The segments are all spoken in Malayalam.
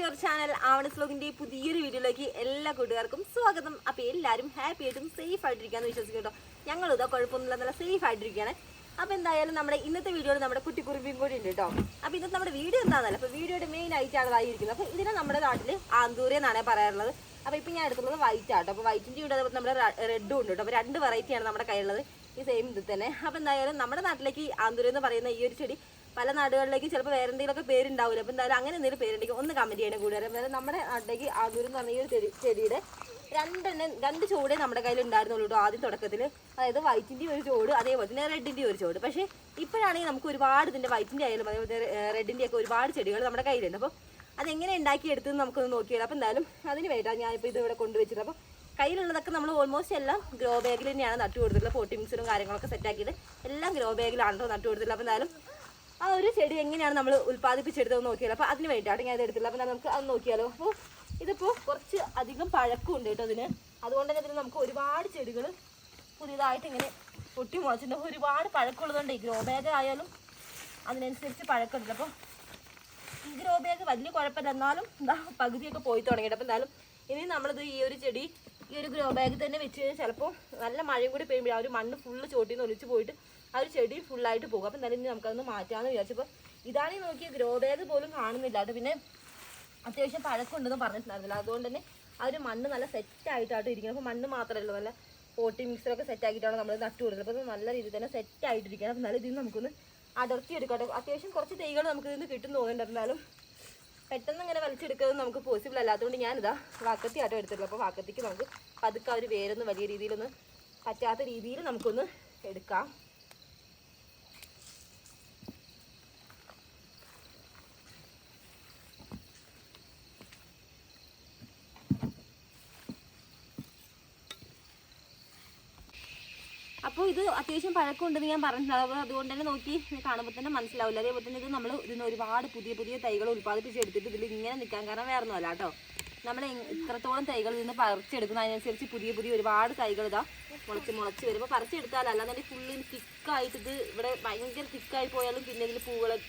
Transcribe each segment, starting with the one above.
ടു അവർ ചാനൽ ആവണസ് വ്ലോഗിന്റെ പുതിയൊരു വീഡിയോയിലേക്ക് എല്ലാ കൂട്ടുകാർക്കും സ്വാഗതം. അപ്പോൾ എല്ലാവരും ഹാപ്പി ആയിട്ടും സേഫ് ആയിട്ടിരിക്കാന്ന് വിശ്വസിക്കും കേട്ടോ. ഞങ്ങൾ ഇതാ കുഴപ്പമൊന്നുമില്ല, നല്ല സേഫ് ആയിട്ടിരിക്കുകയാണ്. അപ്പോൾ എന്തായാലും നമ്മുടെ ഇന്നത്തെ വീഡിയോയിൽ നമ്മുടെ കുട്ടിക്കുറുമ്പിയും കൂടി ഉണ്ട് കേട്ടോ. അപ്പോൾ ഇന്നത്തെ നമ്മുടെ വീഡിയോ എന്താണെന്നല്ല, അപ്പോൾ വീഡിയോയുടെ മെയിൻ ആയിട്ടാണ് ഇതായിരിക്കുന്നത്. അപ്പോൾ ഇതിനെ നമ്മുടെ നാട്ടിൽ ആന്തൂരി എന്നാണ് പറയാറുള്ളത്. അപ്പോൾ ഇപ്പോൾ ഞാൻ എടുത്തുള്ളത് വൈറ്റ് ആട്ടോ. അപ്പോൾ വൈറ്റിൻ്റെ ഉണ്ട്, അതുപോലെ നമ്മുടെ റെഡും ഉണ്ട് കേട്ടോ. അപ്പോൾ രണ്ട് വെറൈറ്റിയാണ് നമ്മുടെ കയ്യിലുള്ളത്, ഈ സെയിം ഇത് തന്നെ. അപ്പോൾ എന്തായാലും നമ്മുടെ നാട്ടിലേക്ക് ആന്തൂരി എന്ന് പറയുന്ന ഈ ഒരു ചെടി പല നാടുകളിലേക്കും ചിലപ്പോൾ വേറെ എന്തെങ്കിലുമൊക്കെ പേരുണ്ടാവില്ല. അപ്പോൾ എന്തായാലും അങ്ങനെ എന്തെങ്കിലും പേരുണ്ടെങ്കിൽ ഒന്ന് കമൻറ്റ് ചെയ്യണം കൂടുതൽ. എന്തായാലും നമ്മുടെ നാട്ടിലേക്ക് ആന്തൂരി എന്ന് പറഞ്ഞ ഈ ഒരു ചെടിയുടെ രണ്ട് ചോടേ നമ്മുടെ കയ്യിൽ ഉണ്ടായിരുന്നുള്ളൂ കേട്ടോ ആദ്യം തുടക്കത്തിൽ. അതായത് വൈറ്റിൻ്റെ ഒരു ചോട്, അതേപോലെ തന്നെ റെഡിൻ്റെ ഒരു ചോട്. പക്ഷേ ഇപ്പോഴാണെങ്കിൽ നമുക്ക് ഒരുപാട് ഇതിൻ്റെ വൈറ്റിൻ്റെ ആയാലും അതേപോലെ റെഡിൻ്റെ ഒക്കെ ഒരുപാട് ചെടികൾ നമ്മുടെ കയ്യിലുണ്ട്. അപ്പോൾ അതെങ്ങനെ ഉണ്ടാക്കിയെടുത്തെന്ന് നമുക്കൊന്ന് നോക്കിയാലോ. അപ്പോൾ എന്തായാലും അതിന് വേണ്ടിയിട്ടാണ് ഞാനിപ്പോൾ ഇത് ഇവിടെ കൊണ്ടുവച്ചത്. അപ്പോൾ കയ്യിലുള്ളതൊക്കെ നമ്മൾ ഓൾമോസ്റ്റ് എല്ലാം ഗ്രോ ബാഗിൽ തന്നെയാണ് നട്ടു കൊടുത്തിട്ടുള്ളത്. പോട്ടി മിക്സറും കാര്യങ്ങളൊക്കെ സെറ്റാക്കിയിട്ട് എല്ലാം ഗ്രോ ബാഗിലാണ് കേട്ടോ നട്ടു കൊടുത്തിട്ടുള്ളത്. അപ്പോൾ എന്തായാലും ആ ഒരു ചെടി എങ്ങനെയാണ് നമ്മൾ ഉൽപ്പാദിപ്പിച്ചെടുത്തതെന്ന് നോക്കിയാലോ. അപ്പോൾ അതിന് വേണ്ടിയിട്ടാണ് ഞാൻ ഇത് എടുത്തില്ല. അപ്പോൾ നമുക്ക് അത് നോക്കിയാലോ. അപ്പോൾ ഇതിപ്പോൾ കുറച്ച് അധികം പഴക്കമുണ്ട് കേട്ടോ ഇതിന്. അതുകൊണ്ട് തന്നെ ഇതിന് നമുക്ക് ഒരുപാട് ചെടികൾ പുതിയതായിട്ട് ഇങ്ങനെ പൊട്ടി മുളച്ചിട്ടുണ്ട്. ഒരുപാട് പഴക്കമുള്ളതുകൊണ്ട് ഈ ഗ്രോ ബാഗ് ആയാലും അതിനനുസരിച്ച് പഴക്കമുണ്ട്. അപ്പോൾ ഈ ഗ്രോ ബാഗ് വലിയ കുഴപ്പമില്ല, എന്നാലും എന്താ പകുതിയൊക്കെ പോയി തുടങ്ങിയിട്ട്. അപ്പോൾ എന്തായാലും ഇനി നമ്മളിത് ഈ ഒരു ചെടി ഈ ഒരു ഗ്രോ ബാഗിൽ തന്നെ വെച്ച് കഴിഞ്ഞാൽ ചിലപ്പോൾ നല്ല മഴയും കൂടി പെയ്യുമ്പോൾ ആ ഒരു മണ്ണ് ഫുള്ള് ചോട്ടിൽ നിന്ന് ഒലിച്ച് പോയിട്ട് ആ ഒരു ചെടി ഫുള്ളായിട്ട് പോകും. അപ്പോൾ എന്തായാലും ഇനി നമുക്കതൊന്ന് മാറ്റാമെന്ന് വിചാരിച്ചപ്പോൾ ഇതാണ് നോക്കിയ ഗ്രോ ബാഗ് പോലും കാണുന്നില്ല കേട്ടോ. പിന്നെ അത്യാവശ്യം പഴക്കമുണ്ടെന്ന് പറഞ്ഞിട്ടുണ്ടായിരുന്നില്ല. അതുകൊണ്ട് തന്നെ ആ ഒരു മണ്ണ് നല്ല സെറ്റായിട്ടാണ് ഇരിക്കുന്നത്. അപ്പോൾ മണ്ണ് മാത്രമല്ലോ, നല്ല പോട്ടി മിക്സറൊക്കെ സെറ്റാക്കിയിട്ടാണ് നമ്മൾ നട്ടു കൊടുക്കുന്നത്. അപ്പോൾ നല്ല രീതിയിൽ തന്നെ സെറ്റായിട്ടിരിക്കണം. അപ്പോൾ എന്നാലും ഇതിന് നമുക്കൊന്ന് അടർത്തി എടുക്കാം. അത്യാവശ്യം കുറച്ച് തൈകൾ നമുക്ക് ഇതിന് കിട്ടും തോന്നുന്നുണ്ട്. എന്നാലും പെട്ടെന്ന് ഇങ്ങനെ വലിച്ചെടുക്കുന്നത് നമുക്ക് പോസിബിൾ അല്ലാത്തതുകൊണ്ട് ഞാനിതാ വാക്കത്തി ആട്ടോ എടുത്തിട്ടുള്ളൂ. അപ്പോൾ വാക്കത്തിക്ക് നമുക്ക് പതുക്കെ ഒരു വേരൊന്ന് വലിയ രീതിയിലൊന്ന് പറ്റാത്ത രീതിയിൽ നമുക്കൊന്ന് എടുക്കാം. അപ്പോൾ ഇത് അത്യാവശ്യം പഴക്കമുണ്ടെന്ന് ഞാൻ പറഞ്ഞിട്ടുണ്ടാവും. അതുകൊണ്ട് തന്നെ നോക്കി കാണുമ്പോൾ തന്നെ മനസ്സിലാവില്ല. അതേപോലെ തന്നെ ഇത് നമ്മൾ ഇതിന് ഒരുപാട് പുതിയ തൈകൾ ഉൽപ്പാദിപ്പിച്ചെടുത്തിട്ട് ഇതിൽ ഇങ്ങനെ നിൽക്കാൻ കാരണം വേറെ ഒന്നുമല്ല കേട്ടോ. നമ്മൾ ഇത്രത്തോളം തൈകൾ ഇതിന് പറിച്ചെടുക്കുന്ന അതിനനുസരിച്ച് പുതിയ ഒരുപാട് തൈകൾ ഇതാ മുളച്ച് വരുമ്പോൾ പറിച്ചെടുത്താൽ അല്ലാതെ ഫുള്ളിന് തിക്കായിട്ട് ഇത് ഇവിടെ ഭയങ്കര തിക്കായി പോയാലും പിന്നെ ഇതിൽ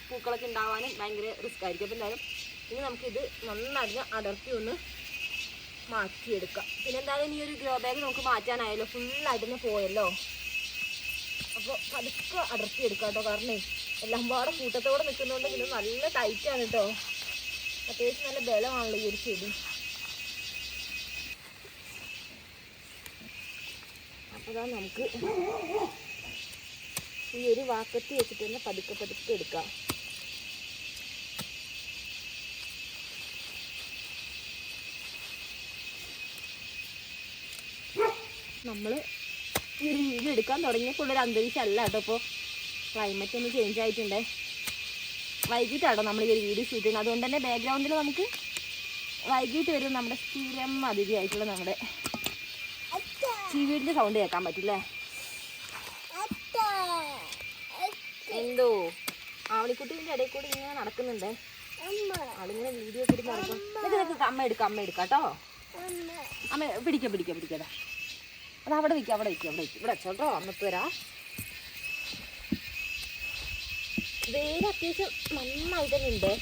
പൂക്കളൊക്കെ ഉണ്ടാവാനും ഭയങ്കര റിസ്ക് ആയിരിക്കും. അപ്പോൾ എന്തായാലും ഇനി നമുക്കിത് നന്നായിട്ട് അടർത്തി ഒന്ന് മാറ്റിയെടുക്കാം. പിന്നെ എന്തായാലും ഈ ഒരു ഗ്രോ ബാഗ് നമുക്ക് മാറ്റാനായല്ലോ, ഫുള്ളായിട്ട് തന്നെ പോയല്ലോ. അപ്പോൾ പതുക്കെ അടർത്തി എടുക്കാം കേട്ടോ. കാരണം എല്ലാം പാടെ കൂട്ടത്തോടെ നിൽക്കുന്നതുകൊണ്ട് പിന്നെ നല്ല ടൈറ്റാണ് കേട്ടോ. അത്യാവശ്യം നല്ല ബലമാണല്ലോ ഈ ഒരു ചെടി. അപ്പോൾ നമുക്ക് ഈ ഒരു വാക്കത്തി വെച്ചിട്ട് തന്നെ പതുക്കെ എടുക്കാം. നമ്മൾ ഈ ഒരു വീഡിയോ എടുക്കാൻ തുടങ്ങിയപ്പോഴുള്ളൊരു അന്തരീക്ഷം അല്ല കേട്ടോ. ഇപ്പോൾ ക്ലൈമറ്റ് ഒന്ന് ചേഞ്ച് ആയിട്ടുണ്ട്. വൈകിട്ടാട്ടോ നമ്മൾ ഈ ഒരു വീഡിയോ ഷൂട്ട് ചെയ്യുന്നത്. അതുകൊണ്ട് തന്നെ ബാക്ക്ഗ്രൗണ്ടിൽ നമുക്ക് വൈകിട്ട് വരും നമ്മുടെ സ്ഥിരം അതിഥിയായിട്ടുള്ള നമ്മുടെ വീടിൻ്റെ സൗണ്ട് കേൾക്കാൻ പറ്റില്ലേ. എന്തോ ആവണിക്കുട്ടീൻ്റെ ഇടയിൽ കൂടി ഇങ്ങനെ നടക്കുന്നുണ്ട്. അതിങ്ങനെ വീഡിയോ കൂടി നടക്കും. ഇതൊക്കെ അമ്മ എടുക്കാം കേട്ടോ. അമ്മ പിടിക്കാതെ അത് അവിടെ വയ്ക്കുക ഇവിടെ വെച്ചോട്ടോ. അമ്മക്ക് വരാം. വേര് അത്യാവശ്യം നന്നായിട്ട് തന്നെ ഉണ്ട്.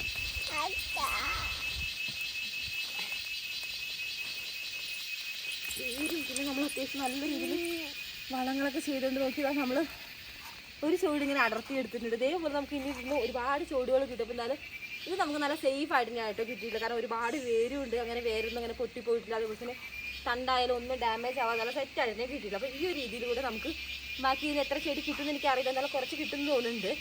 വേരും പിന്നെ നമ്മൾ അത്യാവശ്യം നല്ല രീതിയിൽ വളങ്ങളൊക്കെ ചെയ്തുകൊണ്ട് നോക്കിയതാണ്. നമ്മൾ ഒരു ചോട് ഇങ്ങനെ അടർത്തി എടുത്തിട്ടുണ്ട്. ഇതേപോലെ നമുക്ക് ഇനി ഇരുന്ന് ഒരുപാട് ചോടുകൾ കിട്ടും. എന്നാലും ഇത് നമുക്ക് നല്ല സേഫ് ആയിട്ട് ഞാൻ ആയിട്ടോ കിട്ടിയിട്ടില്ല. കാരണം ഒരുപാട് വേരും ഉണ്ട്. അങ്ങനെ വേരൊന്നും അങ്ങനെ പൊട്ടിപ്പോയിട്ടില്ല. അതുപോലെ തന്നെ തണ്ടായാലും ഒന്നും ഡാമേജ് ആവാതെ നല്ല സെറ്റായിട്ട് തന്നെ കിട്ടിയില്ല. അപ്പോൾ ഈ ഒരു രീതിയിലൂടെ നമുക്ക് ബാക്കി ഇതിന് എത്ര ചെടി കിട്ടുമെന്ന് എനിക്കറിയില്ല, എന്നാലും കുറച്ച് കിട്ടുമെന്ന് തോന്നുന്നുണ്ട്.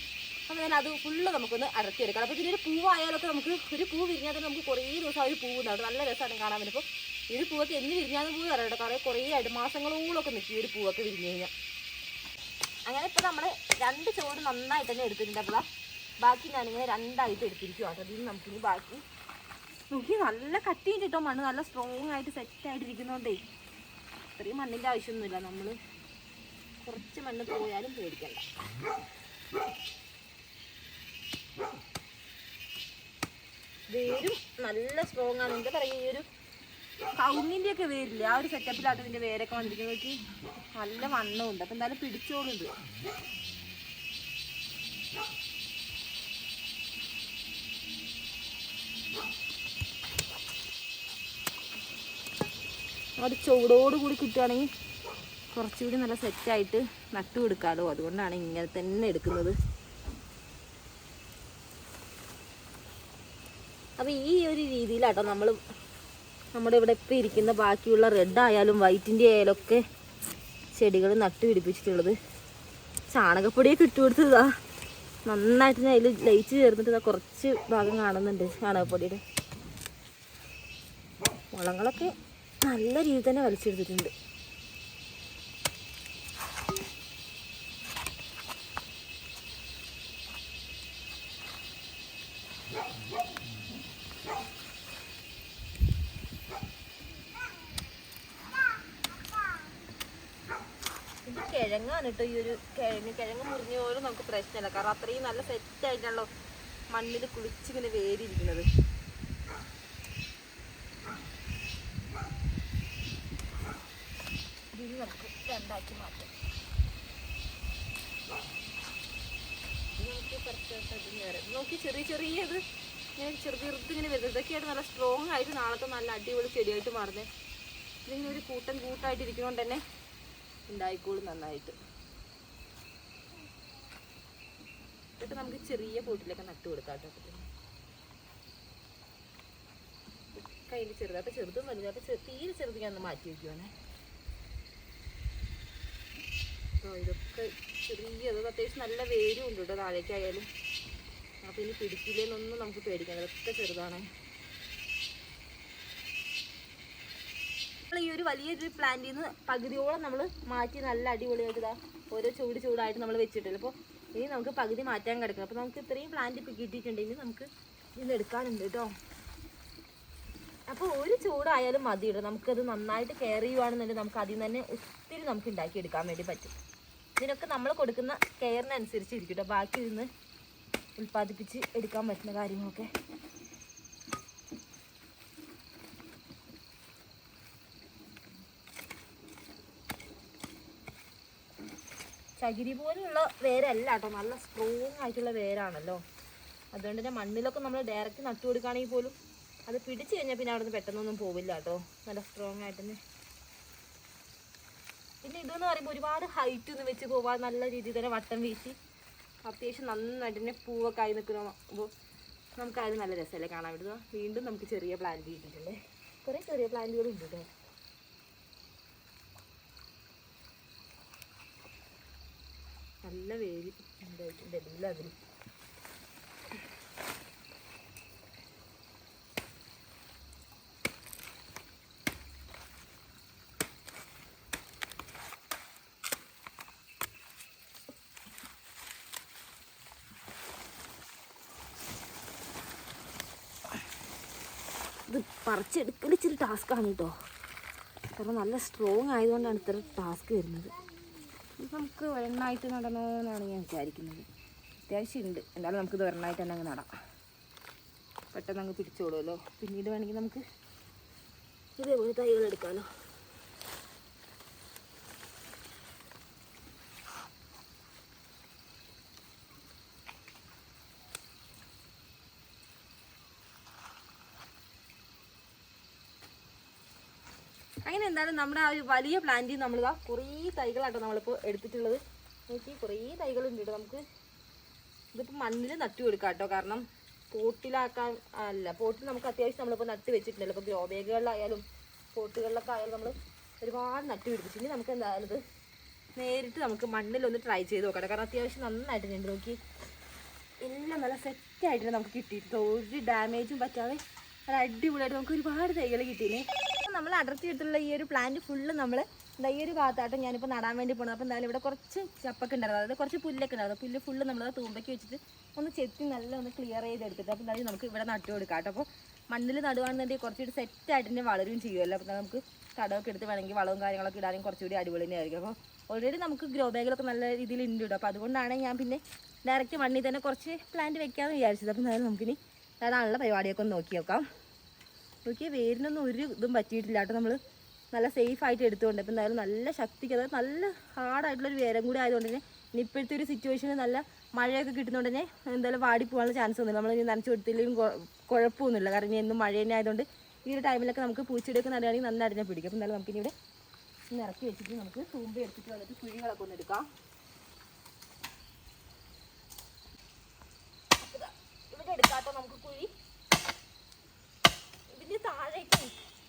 അപ്പോൾ ഞാൻ അത് ഫുള്ള് നമുക്കൊന്ന് അടർത്തിയെടുക്കാം. അപ്പോൾ ഇതിനൊരു പൂവായാലൊക്കെ നമുക്ക് ഒരു പൂ വിരിഞ്ഞാൽ തന്നെ നമുക്ക് കുറേ ദിവസം ആ ഒരു പൂവ് ഉണ്ടാവും. നല്ല രസമാണ് കാണാൻ വേണ്ടി. അപ്പോൾ ഈ ഒരു പൂവൊക്കെ എന്ന് വിരിഞ്ഞാൽ പൂവ് അറിയട്ടോ. കാരണം കുറേ ആയിട്ട് മാസങ്ങളോളൊക്കെ നിൽക്കും ഈ ഒരു പൂവൊക്കെ വിരിഞ്ഞ് കഴിഞ്ഞാൽ. അങ്ങനെ ഇപ്പോൾ നമ്മൾ 2 ചോട് നന്നായിട്ട് തന്നെ എടുത്തിട്ടുണ്ട്. അപ്പോൾ ബാക്കി ഞാനിങ്ങനെ 2ആയിട്ട് എടുത്തിരിക്കും കേട്ടോ. അതിന് നമുക്കിനി ബാക്കി നോക്കി നല്ല കട്ടിയും കിട്ടോ. മണ്ണ് നല്ല സ്ട്രോങ് ആയിട്ട് സെറ്റായിട്ടിരിക്കുന്നതുകൊണ്ടേ ഇത്രയും മണ്ണിൻ്റെ ആവശ്യമൊന്നുമില്ല. നമ്മൾ കുറച്ച് മണ്ണ് പോയാലും പേടിക്കണ്ട. വേരും നല്ല സ്ട്രോങ് ആണ്. എന്താ പറയുക, ഈ ഒരു കൗങ്ങിൻ്റെ ഒക്കെ വേരില്ലേ ആ ഒരു സെറ്റപ്പിലായിട്ട് ഇതിൻ്റെ വേരൊക്കെ വന്നിരിക്കുന്നത്. നോക്കി നല്ല വണ്ണമുണ്ട്. അപ്പം എന്തായാലും പിടിച്ചോളുണ്ട്. ഒരു ചൂടോടുകൂടി കിട്ടുകയാണെങ്കിൽ കുറച്ചുകൂടി നല്ല സെറ്റായിട്ട് നട്ടു കൊടുക്കാമല്ലോ. അതുകൊണ്ടാണ് ഇങ്ങനെ തന്നെ എടുക്കുന്നത്. അപ്പോൾ ഈ ഒരു രീതിയിലാട്ടോ നമ്മുടെ ഇവിടെ ഇപ്പോൾ ഇരിക്കുന്ന ബാക്കിയുള്ള റെഡ് ആയാലും വൈറ്റിൻ്റെ ആയാലും ഒക്കെ ചെടികൾ നട്ടു പിടിപ്പിച്ചിട്ടുള്ളത്. ചാണകപ്പൊടിയൊക്കെ ഇട്ട് കൊടുത്തതാ നന്നായിട്ട് അതിൽ ലയിച്ച് ചേർന്നിട്ട് കുറച്ച് ഭാഗം കാണുന്നുണ്ട് ചാണകപ്പൊടിയുടെ. വളങ്ങളൊക്കെ നല്ല രീതിയിൽ തന്നെ വലിച്ചെടുത്തിട്ടുണ്ട്. കിഴങ്ങാണ് കേട്ടോ. ഈ ഒരു കിഴങ്ങ് മുറിഞ്ഞ പോലും നമുക്ക് പ്രശ്നമില്ല. കാരണം അത്രയും നല്ല സെറ്റായിട്ടാണല്ലോ മണ്ണിൽ കുളിച്ചിങ്ങനെ വേരിയിരിക്കുന്നത്. ഇത് നമുക്ക് രണ്ടാക്കി മാറ്റാം. നോക്കി ചെറിയത് ഇങ്ങനെ ചെറുതിങ്ങനെ വരുന്നത്. ഇതൊക്കെയായിട്ട് നല്ല സ്ട്രോങ് ആയിട്ട് നാളത്തെ നല്ല അടിപൊളി ചെടിയായിട്ട് മാറുന്നത്. ഇതിങ്ങനെ ഒരു കൂട്ടായിട്ട് ഇരിക്കുന്നതുകൊണ്ട് തന്നെ ഉണ്ടായിക്കോളും നന്നായിട്ട്. ഇതൊക്കെ നമുക്ക് ചെറിയ പോട്ടിലൊക്കെ നട്ടു കൊടുക്കാം കേട്ടോ. കയ്യിൽ ചെറുതായിട്ട് ചെറുതും വലുതായിട്ട് തീരെ ചെറുത് ഞാൻ ഒന്ന് മാറ്റി വയ്ക്കുവാണേ. അപ്പോൾ ഇതൊക്കെ ചെറിയത് അത്യാവശ്യം നല്ല വേരും ഉണ്ട് കേട്ടോ താഴേക്കായാലും. അപ്പോൾ ഇനി പിടിക്കില്ലെന്നൊന്നും നമുക്ക് പേടിക്കാം. ഇതൊക്കെ ചെറുതാണ്. ഈ ഒരു വലിയൊരു പ്ലാന്റിൽ നിന്ന് പകുതിയോളം നമ്മൾ മാറ്റി നല്ല അടിപൊളിയായിട്ട് ഇതാ ഓരോ ചൂടായിട്ട് നമ്മൾ വെച്ചിട്ടില്ല. അപ്പോൾ ഇനി നമുക്ക് പകുതി മാറ്റാൻ കിടക്കണം. അപ്പോൾ നമുക്ക് ഇത്രയും പ്ലാന്റ് ഇപ്പോൾ കിട്ടിയിട്ടുണ്ടെങ്കിൽ നമുക്ക് ഇന്ന് എടുക്കാനുണ്ട് കേട്ടോ. അപ്പോൾ ഒരു ചൂടായാലും മതി കേട്ടോ. നമുക്കത് നന്നായിട്ട് കെയർ ചെയ്യുവാണെന്നുണ്ടെങ്കിൽ നമുക്ക് അതിൽ തന്നെ ഒത്തിരി നമുക്ക് ഉണ്ടാക്കിയെടുക്കാൻ വേണ്ടി പറ്റും. ഇതിനൊക്കെ നമ്മൾ കൊടുക്കുന്ന കെയറിനനുസരിച്ചിരിക്കും കേട്ടോ ബാക്കി ഇരുന്ന് ഉൽപ്പാദിപ്പിച്ച് എടുക്കാൻ പറ്റുന്ന കാര്യങ്ങളൊക്കെ. ചകിരി പോലുള്ള വേരല്ല കേട്ടോ, നല്ല സ്ട്രോങ് ആയിട്ടുള്ള വേരാണല്ലോ. അതുകൊണ്ട് തന്നെ മണ്ണിലൊക്കെ നമ്മൾ ഡയറക്റ്റ് നട്ടു കൊടുക്കുകയാണെങ്കിൽ പോലും അത് പിടിച്ച് കഴിഞ്ഞാൽ പിന്നെ അവിടെ നിന്ന് പെട്ടെന്നൊന്നും പോവില്ല കേട്ടോ. നല്ല സ്ട്രോങ് ആയിട്ട് തന്നെ. പിന്നെ ഇതെന്ന് പറയുമ്പോൾ ഒരുപാട് ഹൈറ്റ് ഒന്നും വെച്ച് പോവാൻ നല്ല രീതിയിൽ തന്നെ വട്ടം വീശി അത്യാവശ്യം നന്നായിട്ട് തന്നെ പൂവൊക്കെ ആയി നിൽക്കുമ്പോൾ നമുക്കത് നല്ല രസമല്ലേ കാണാൻ പറ്റുക. വീണ്ടും നമുക്ക് ചെറിയ പ്ലാന്റ് കിട്ടിയിട്ടുണ്ട്. കുറേ ചെറിയ പ്ലാന്റുകളുണ്ട് കേട്ടോ. നല്ല വേര് ഉണ്ടായിട്ടുണ്ട് എല്ലാവരും. ഇത് പറിച്ചെടുക്കൽ ഇച്ചിരി ടാസ്ക്കാണ് കേട്ടോ. കാരണം നല്ല സ്ട്രോങ് ആയതുകൊണ്ടാണ് ഇത്ര ടാസ്ക് വരുന്നത്. നമുക്ക് ഒരെണ്ണമായിട്ട് നടണോ എന്നാണ് ഞാൻ വിചാരിക്കുന്നത്. അത്യാവശ്യം ഉണ്ട്. എന്തായാലും നമുക്കിത് ഒരെണ്ണമായിട്ട് തന്നെ അങ്ങ് നടാം. പെട്ടെന്ന് അങ്ങ് പിടിച്ചോളുമല്ലോ. പിന്നീട് വേണമെങ്കിൽ നമുക്ക് ഇതേപോലെ തൈകൾ എടുക്കാമല്ലോ. അങ്ങനെ എന്തായാലും നമ്മുടെ ആ ഒരു വലിയ പ്ലാന്റിൽ നമ്മളിതാ കുറേ തൈകളാട്ടോ നമ്മളിപ്പോൾ എടുത്തിട്ടുള്ളത്. നോക്കി കുറേ തൈകളുണ്ട് കേട്ടോ. നമുക്ക് ഇതിപ്പോൾ മണ്ണിൽ നട്ടു കൊടുക്കാം കേട്ടോ. കാരണം പോട്ടിലാക്കാൻ അല്ല, പോട്ടിൽ നമുക്ക് അത്യാവശ്യം നമ്മളിപ്പോൾ നട്ട് വെച്ചിട്ടുണ്ടല്ലോ. ഇപ്പോൾ ഗ്രോ ബാഗുകളിലായാലും പോട്ടുകളിലൊക്കെ ആയാലും നമ്മൾ ഒരുപാട് നട്ട് പിടിപ്പിച്ചു. ഇനി നമുക്ക് എന്തായാലും ഇത് നേരിട്ട് നമുക്ക് മണ്ണിലൊന്ന് ട്രൈ ചെയ്ത് നോക്കാം. കാരണം അത്യാവശ്യം നന്നായിട്ടുണ്ട്. നോക്കി എല്ലാം നല്ല സെറ്റായിട്ട് നമുക്ക് കിട്ടിയിട്ടുണ്ട്. ഒരു ഡാമേജും പറ്റാതെ നല്ല അടിപൊളിയായിട്ട് നമുക്ക് ഒരുപാട് തൈകൾ കിട്ടിയില്ലേ. നമ്മൾ അടർത്തിയിട്ടുള്ള ഈ ഒരു പ്ലാന്റ് ഫുള്ള് നമ്മൾ ഈ ഒരു ഭാഗത്തായിട്ട് ഞാനിപ്പോൾ നടാൻ വേണ്ടി പോകുന്നത്. അപ്പോൾ എന്തായാലും ഇവിടെ കുറച്ച് ചപ്പൊക്കെ ഉണ്ടായിരുന്നു, അതായത് കുറച്ച് പുല്ലൊക്കെ ഉണ്ടായിരുന്നു. പുല്ല് ഫുള്ള് നമ്മൾ തൂമ്പയ്ക്ക് വെച്ചിട്ട് ഒന്ന് ചെത്തി നല്ല ഒന്ന് ക്ലിയർ ചെയ്തെടുത്തിട്ട് അപ്പോൾ എന്തായാലും നമുക്ക് ഇവിടെ നട്ടു കൊടുക്കാം കേട്ടോ. അപ്പോൾ മണ്ണിൽ നടുവാണെന്നുണ്ടെങ്കിൽ കുറച്ചുകൂടി സെറ്റായിട്ട് തന്നെ വളരുകയും ചെയ്യുമല്ലോ. അപ്പോൾ നമുക്ക് തടമൊക്കെ എടുത്ത് വേണമെങ്കിൽ വളവും കാര്യങ്ങളൊക്കെ ഇടാനും കുറച്ചുകൂടി അടിപൊളി തന്നെ ആയിരിക്കും. അപ്പോൾ ഓൾറെഡി നമുക്ക് ഗ്രോ ബാഗിലൊക്കെ നല്ല രീതിയിൽ ഉണ്ട് കേട്ടോ. അപ്പോൾ അതുകൊണ്ടാണ് ഞാൻ പിന്നെ ഡയറക്റ്റ് മണ്ണിൽ തന്നെ കുറച്ച് പ്ലാന്റ് വെക്കാമെന്ന് വിചാരിച്ചത്. അപ്പോൾ എന്തായാലും നമുക്കിനി നടാനുള്ള പരിപാടിയൊക്കെ ഒന്ന് നോക്കി നോക്കാം. നോക്കിയാൽ വേരിനൊന്നും ഒരു ഇതും പറ്റിയിട്ടില്ല കേട്ടോ. നമ്മൾ നല്ല സേഫായിട്ട് എടുത്തുകൊണ്ട് അപ്പോൾ എന്തായാലും നല്ല ശക്തിക്ക്, അതായത് നല്ല ഹാർഡായിട്ടുള്ളൊരു വേരം കൂടി ആയതുകൊണ്ട് തന്നെ ഇനി ഇപ്പോഴത്തെ ഒരു സിറ്റുവേഷനിൽ നല്ല മഴയൊക്കെ കിട്ടുന്നതുകൊണ്ട് തന്നെ എന്തായാലും വാടി പോകാനുള്ള ചാൻസ് ഒന്നുമില്ല. നമ്മൾ നനച്ച് കൊടുത്തില്ലെങ്കിലും കുഴപ്പമൊന്നുമില്ല. കാരണം ഇനി എന്നും മഴ തന്നെ ആയതുകൊണ്ട് ഈ ഒരു ടൈമിലൊക്കെ നമുക്ക് പൂച്ചെടിയൊക്കെ നടുകയാണെങ്കിൽ നന്നായിട്ട് തന്നെ പിടിക്കും. അപ്പം എന്തായാലും നമുക്കിനി ഇവിടെ ഒന്ന് ഇറക്കി വെച്ചിട്ട് നമുക്ക് തൂമ്പ എടുത്തിട്ട് വന്നിട്ട് കുഴികളൊക്കെ ഒന്ന് എടുക്കാം. ഇവിടെ എടുക്കാട്ടോ നമുക്ക് കുഴി. ഇതിൻ്റെ താഴേക്ക്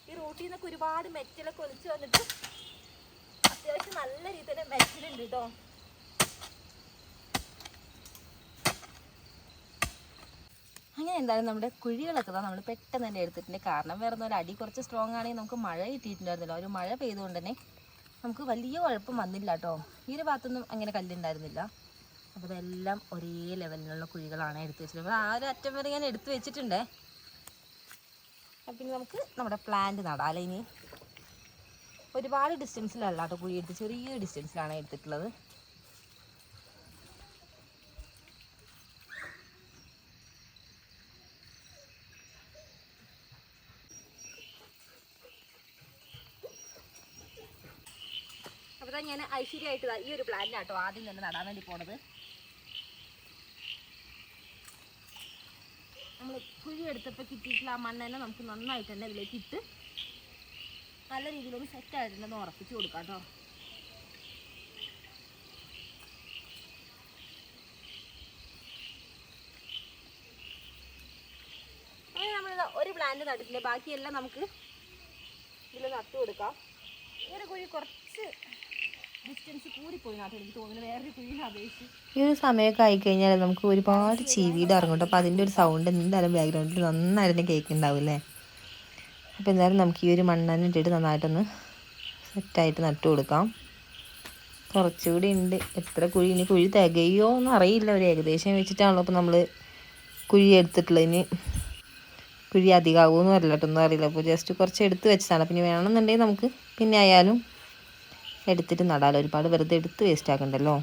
ഈ റോട്ടിൽ നിന്നൊക്കെ ഒരുപാട് മെറ്റലൊക്കെ ഒലിച്ച് വന്നിട്ട് അത്യാവശ്യം നല്ല രീതിയിൽ തന്നെ മെറ്റലുണ്ട് കേട്ടോ. അങ്ങനെ എന്തായാലും നമ്മുടെ കുഴികളൊക്കെ നമ്മൾ പെട്ടെന്ന് തന്നെ എടുത്തിട്ടുണ്ട്. കാരണം വേറെ ഒന്നും അടി കുറച്ച് സ്ട്രോങ് ആണെങ്കിൽ നമുക്ക് മഴ കിട്ടിയിട്ടുണ്ടായിരുന്നില്ല. ഒരു മഴ പെയ്തുകൊണ്ട് തന്നെ നമുക്ക് വലിയ കുഴപ്പം വന്നില്ല കേട്ടോ. ഈ ഒരു ഭാഗത്തൊന്നും അങ്ങനെ കല്ലുണ്ടായിരുന്നില്ല. അപ്പോൾ ഇതെല്ലാം ഒരേ ലെവലിലുള്ള കുഴികളാണ് എടുത്ത് വെച്ചിട്ടുള്ളത്. ആ ഒരു അറ്റം വരെ ഞാൻ എടുത്ത് വെച്ചിട്ടുണ്ട്. പിന്നെ നമുക്ക് നമ്മുടെ പ്ലാന്റ് നടാം. ഇനി ഒരുപാട് ഡിസ്റ്റൻസിലല്ല കേട്ടോ കുഴി എടുത്ത്, ചെറിയ ഡിസ്റ്റൻസിലാണ് എടുത്തിട്ടുള്ളത്. അപ്പോൾ ഞാൻ ഐശ്വര്യമായിട്ട് ഈ ഒരു പ്ലാന്റിനാട്ടോ ആദ്യം തന്നെ നടാൻ വേണ്ടി പോണത്. നമ്മൾ കുഴി എടുത്തപ്പോൾ കിട്ടിയിട്ടുള്ള ആ മണ്ണെന്നെ നമുക്ക് നന്നായിട്ട് തന്നെ ഇതിലേക്ക് ഇട്ട് നല്ല രീതിയിലൊന്ന് സെറ്റായിട്ടുണ്ടെന്ന് ഉറപ്പിച്ച് കൊടുക്കാം കേട്ടോ. അങ്ങനെ നമ്മൾ ഒരു പ്ലാന്റ് നട്ടിട്ടുണ്ട്. ബാക്കിയെല്ലാം നമുക്ക് ഇതിൽ നട്ടു കൊടുക്കാം. ഈ ഒരു കുഴി കുറച്ച് ഡിസ്റ്റൻസ് കൂടിപ്പോയി നാട്ടിൽ എനിക്ക് തോന്നുന്നു വേറൊരു കുഴിയെ അപേക്ഷിച്ച്. ഈ ഒരു സമയമൊക്കെ ആയിക്കഴിഞ്ഞാൽ നമുക്ക് ഒരുപാട് ചീവീട് ഇറങ്ങും. അപ്പോൾ അതിൻ്റെ ഒരു സൗണ്ട് എന്തായാലും ബാക്ക്ഗ്രൗണ്ടിൽ നന്നായിട്ട് തന്നെ കേൾക്കുന്നുണ്ടാവില്ലേ. അപ്പോൾ എന്തായാലും നമുക്ക് ഈ ഒരു മണ്ണെണ്ണ ഇട്ടിട്ട് നന്നായിട്ടൊന്ന് സെറ്റായിട്ട് നട്ടു കൊടുക്കാം. കുറച്ചുകൂടി ഉണ്ട്. എത്ര കുഴി ഇനി കുഴി തികയോ എന്ന് അറിയില്ല. ഒരു ഏകദേശം വെച്ചിട്ടാണല്ലോ അപ്പോൾ നമ്മൾ കുഴി എടുത്തിട്ടുള്ളതിന്. കുഴി അധികമാകുമെന്ന് അറിയില്ലട്ടൊന്നും അറിയില്ല. അപ്പോൾ ജസ്റ്റ് കുറച്ച് എടുത്ത് വെച്ചതാണ്. പിന്നെ വേണമെന്നുണ്ടെങ്കിൽ നമുക്ക് പിന്നെ ആയാലും എടുത്തിട്ട് നടാലോ. ഒരുപാട് വെറുതെ എടുത്ത് വേസ്റ്റ് ആക്കണ്ടല്ലോ.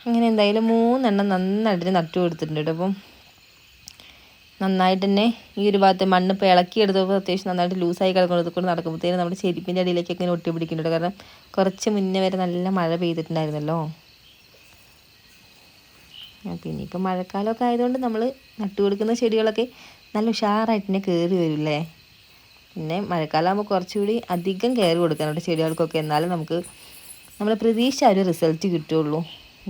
അങ്ങനെ എന്തായാലും 3 എണ്ണം നന്നായിട്ട് നട്ടു കൊടുത്തിട്ടുണ്ട് കേട്ടോ. അപ്പം നന്നായിട്ട് തന്നെ ഈ ഒരു ഭാഗത്ത് മണ്ണ് ഇപ്പോൾ ഇളക്കിയെടുത്തപ്പോൾ അത്യാവശ്യം നന്നായിട്ട് ലൂസായി കിടക്കുന്നത് നടക്കുമ്പോഴത്തേനും നമ്മുടെ ചെരുപ്പിൻ്റെ അടിയിലേക്കൊക്കെ ഇങ്ങനെ ഒട്ടി പിടിക്കുന്നുണ്ട്. കാരണം കുറച്ച് മുന്നേ വരെ നല്ല മഴ പെയ്തിട്ടുണ്ടായിരുന്നല്ലോ. പിന്നെ ഇപ്പം മഴക്കാലമൊക്കെ ആയതുകൊണ്ട് നമ്മൾ നട്ടു കൊടുക്കുന്ന ചെടികളൊക്കെ നല്ല ഉഷാറായിട്ട് തന്നെ കയറി വരില്ലേ. പിന്നെ മഴക്കാലമാകുമ്പോൾ കുറച്ചുകൂടി അധികം കെയർ കൊടുക്കാനുണ്ട് ചെടികൾക്കൊക്കെ. എന്നാലും നമുക്ക് നമ്മൾ പ്രതീക്ഷ ഒരു റിസൾട്ട് കിട്ടുള്ളൂ.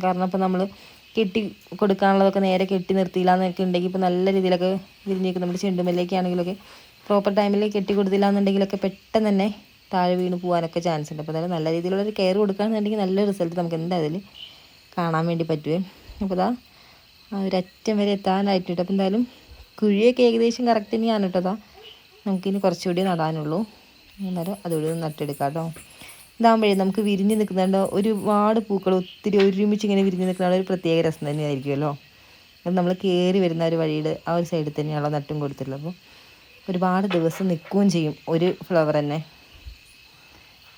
കാരണം ഇപ്പോൾ നമ്മൾ കെട്ടി കൊടുക്കാനുള്ളതൊക്കെ നേരെ കെട്ടി നിർത്തിയില്ല എന്നൊക്കെ ഉണ്ടെങ്കിൽ ഇപ്പോൾ നല്ല രീതിയിലൊക്കെ വിരിഞ്ഞേക്കും. നമ്മുടെ ചെണ്ടുമല്ലിയൊക്കെ ആണെങ്കിലൊക്കെ പ്രോപ്പർ ടൈമിൽ കെട്ടി കൊടുത്തില്ല എന്നുണ്ടെങ്കിലൊക്കെ പെട്ടെന്ന് തന്നെ താഴെ വീണ് പോകാനൊക്കെ ചാൻസ് ഉണ്ട്. അപ്പോൾ അതായത് നല്ല രീതിയിലുള്ളൊരു കെയർ കൊടുക്കുകയാണെന്നുണ്ടെങ്കിൽ നല്ലൊരു റിസൾട്ട് നമുക്ക് എന്തായാലും കാണാൻ വേണ്ടി പറ്റുമേ. അപ്പോൾ അതാ ഒരറ്റം വരെ എത്താനായിട്ടുണ്ട്. അപ്പോൾ എന്തായാലും കുഴിയൊക്കെ ഏകദേശം കറക്റ്റ് തന്നെയാണ് കേട്ടോ. നമുക്കിനി കുറച്ചുകൂടി നടാനുള്ളൂ. അന്നേരം അതുകൂടി നട്ടെടുക്കാം കേട്ടോ. ഇതാകുമ്പോഴേ നമുക്ക് വിരിഞ്ഞ് നിൽക്കുന്നുണ്ടോ ഒരുപാട് പൂക്കൾ ഒത്തിരി ഒരുമിച്ച് ഇങ്ങനെ വിരിഞ്ഞ് നിൽക്കുന്ന ഒരു പ്രത്യേക രസം തന്നെയായിരിക്കുമല്ലോ. അത് നമ്മൾ കയറി വരുന്ന ഒരു വഴിയുടെ ആ ഒരു സൈഡിൽ തന്നെയാണല്ലോ നട്ടും കൊടുത്തിട്ടുള്ളത്. അപ്പോൾ ഒരുപാട് ദിവസം നിൽക്കുകയും ചെയ്യും ഒരു ഫ്ലവർ തന്നെ.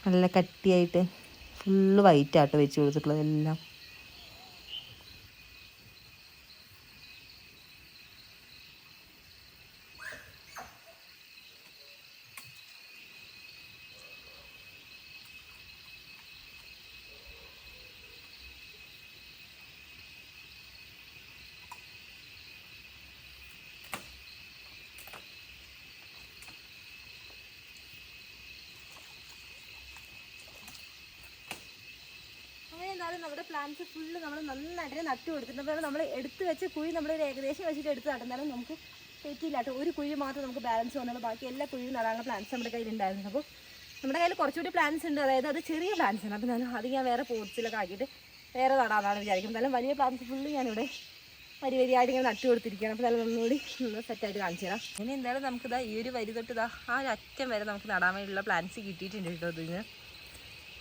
നല്ല കട്ടിയായിട്ട് ഫുള്ള് വൈറ്റാട്ടോ വെച്ച് കൊടുത്തിട്ടുള്ളത് എല്ലാം. എന്നാലും നമ്മുടെ പ്ലാന്റ്സ് ഫുള്ള് നമ്മൾ നന്നായിട്ട് നട്ടു കൊടുത്തിട്ടുണ്ട്. നമ്മൾ എടുത്ത് വെച്ച കുഴി നമ്മൾ ഏകദേശം വെച്ചിട്ട് എടുത്ത് നടുന്നാലും നമുക്ക് തെറ്റില്ല കേട്ടോ. ഒരു കുഴി മാത്രം നമുക്ക് ബാലൻസ് വന്നുള്ളൂ. ബാക്കി എല്ലാ കുഴിയും നടാനുള്ള പ്ലാന്റ്സ് നമ്മുടെ കയ്യിലുണ്ടായിരുന്നു. അപ്പോൾ നമ്മുടെ കയ്യിൽ കുറച്ചുകൂടി പ്ലാന്റ്സ് ഉണ്ട്. അതായത് അത് ചെറിയ പ്ലാന്റ്സ് ആണ്. അപ്പോൾ അത് ഞാൻ വേറെ പോട്ട്സിലൊക്കെ ആക്കിയിട്ട് വേറെ നടാനാണ് വിചാരിക്കുന്നത്. എന്നാലും വലിയ പ്ലാന്റ്സ് ഫുള്ള് ഞാനിവിടെ വരിയായിട്ട് ഇങ്ങനെ നട്ടു കൊടുത്തിരിക്കുകയാണ്. അപ്പോൾ നല്ല ഒന്നുകൂടി സെറ്റായിട്ട് കാണിച്ചു തരാം. ഇനി എന്തായാലും നമുക്കിതാ ഈ ഒരു വരി തൊട്ട് ആ ഒരു അറ്റം വരെ നമുക്ക് നടാൻ വേണ്ടിയുള്ള പ്ലാന്റ്സ് കിട്ടിയിട്ടുണ്ട് കേട്ടോ ഇതിന്.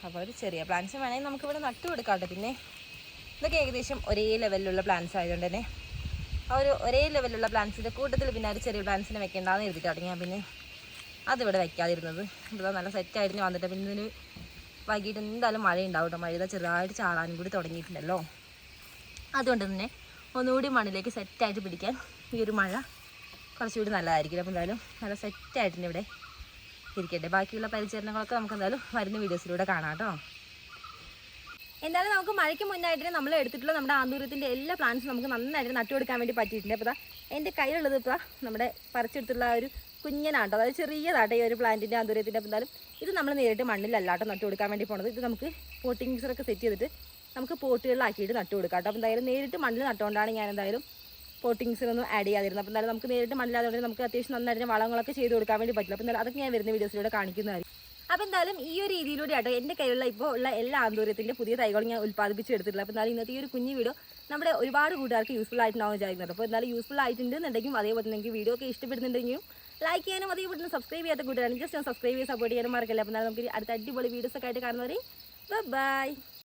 അപ്പോൾ ഒരു ചെറിയ പ്ലാന്റ്സ് വേണമെങ്കിൽ നമുക്കിവിടെ നട്ടു കൊടുക്കാട്ടെ. പിന്നെ ഇതൊക്കെ ഏകദേശം ഒരേ ലെവലിലുള്ള പ്ലാന്റ്സ് ആയതുകൊണ്ട് തന്നെ ആ ഒരു ഒരേ ലെവലിലുള്ള പ്ലാന്റ്സിൻ്റെ കൂട്ടത്തിൽ പിന്നെ ഒരു ചെറിയ പ്ലാന്റ്സിനെ വെക്കേണ്ടതെന്ന് എഴുതിയിട്ടാണ് ഞാൻ പിന്നെ അതിവിടെ വെക്കാതിരുന്നത്. ഇവിടെ നല്ല സെറ്റായിട്ട് വന്നിട്ട് പിന്നെ ഇതിന് വൈകിട്ട് എന്തായാലും മഴ ഉണ്ടാവും കേട്ടോ. മഴ ചെറുതായിട്ട് ചാടാനും കൂടി തുടങ്ങിയിട്ടുണ്ടല്ലോ. അതുകൊണ്ട് തന്നെ ഒന്നുകൂടി മണ്ണിലേക്ക് സെറ്റായിട്ട് പിടിക്കാൻ ഈ ഒരു മഴ കുറച്ചുകൂടി നല്ലതായിരിക്കും. അപ്പോൾ എന്തായാലും നല്ല സെറ്റായിട്ട് ഇവിടെ ഇരിക്കട്ടെ. ബാക്കിയുള്ള പരിചരണങ്ങളൊക്കെ നമുക്ക് എന്തായാലും വരുന്ന വീഡിയോസിലൂടെ കാണാം കേട്ടോ. എന്തായാലും നമുക്ക് മഴയ്ക്ക് മുന്നായിട്ട് നമ്മൾ എടുത്തിട്ടുള്ള നമ്മുടെ ആന്തൂര്യത്തിൻ്റെ എല്ലാ പ്ലാന്റ്സും നമുക്ക് നന്നായിട്ട് നട്ടുകൊടുക്കാൻ വേണ്ടി പറ്റിയിട്ടുണ്ട്. അപ്പോൾ എൻ്റെ കയ്യിലുള്ളത് ഇപ്പോൾ നമ്മുടെ പറിച്ചെടുത്തുള്ള ഒരു കുഞ്ഞനാട്ടോ, അതായത് ചെറിയതാട്ടോ ഈ ഒരു പ്ലാന്റിൻ്റെ ആന്തൂര്യത്തിൻ്റെ. അപ്പം എന്തായാലും ഇത് നമ്മൾ നേരിട്ട് മണ്ണിലല്ലാട്ടോ നട്ടു കൊടുക്കാൻ വേണ്ടി പോണത്. ഇത് നമുക്ക് പോട്ടിംഗ് മിക്സറൊക്കെ സെറ്റ് ചെയ്തിട്ട് നമുക്ക് പോട്ടുകളിലാക്കിയിട്ട് നട്ടു കൊടുക്കാം കേട്ടോ. അപ്പോൾ എന്തായാലും നേരിട്ട് മണ്ണിൽ നട്ടുകൊണ്ടാണ് ഞാൻ എന്തായാലും പോട്ടിംഗ് മിക്സറൊന്നും ആഡ് ചെയ്യാതിരുന്നത്. അപ്പോൾ എന്തായാലും നമുക്ക് നേരിട്ട് മണ്ണിലായതുകൊണ്ട് നമുക്ക് അത്യാവശ്യം നന്നായിട്ട് വളങ്ങളൊക്കെ ചെയ്ത് കൊടുക്കാൻ വേണ്ടി പറ്റില്ല. അപ്പോൾ എന്തായാലും അതൊക്കെ ഞാൻ വരുന്ന വീഡിയോസിലൂടെ കാണിക്കുന്നതായിരിക്കും. അപ്പോൾ എന്തായാലും ഈ ഒരു രീതിയിലൂടെ ആട്ടോ എൻ്റെ കയ്യിലുള്ള ഇപ്പോൾ ഉള്ള എല്ലാ ആന്തൂര്യത്തിൻ്റെ പുതിയ തൈകളും ഞാൻ ഉൽപ്പാദിപ്പിച്ചെടുത്തിട്ടില്ല. അപ്പോൾ എന്തായാലും ഇന്നത്തെ ഈ ഒരു കുഞ്ഞു വീഡിയോ നമ്മുടെ ഒരുപാട് കൂട്ടുകാർക്ക് യൂസ്ഫുൾ ആയിട്ടുണ്ടാവും വിചാരിക്കുന്നത്. അപ്പോൾ എന്തായാലും യൂസ്ഫുൾ ആയിട്ടുണ്ടെന്നുണ്ടെങ്കിലും അതേപോലെ നിങ്ങൾക്ക് വീഡിയോ ഒക്കെ ഇഷ്ടപ്പെടുന്നുണ്ടെങ്കിലും ലൈക്ക് ചെയ്യാനും അതേപോലെ സബ്സ്ക്രൈബ് ചെയ്യാത്ത കൂട്ടുകാരാണ് ജസ്റ്റ് സബ്സ്ക്രൈബ് ചെയ്ത് സപ്പോർട്ട് ചെയ്യാനും മറക്കല്ല. അപ്പോൾ എന്തായാലും നമുക്ക് അടുത്ത അടിപൊളി വീഡിയോസ് ഒക്കെ ആയിട്ട് കാണുന്നവരെ ബൈ.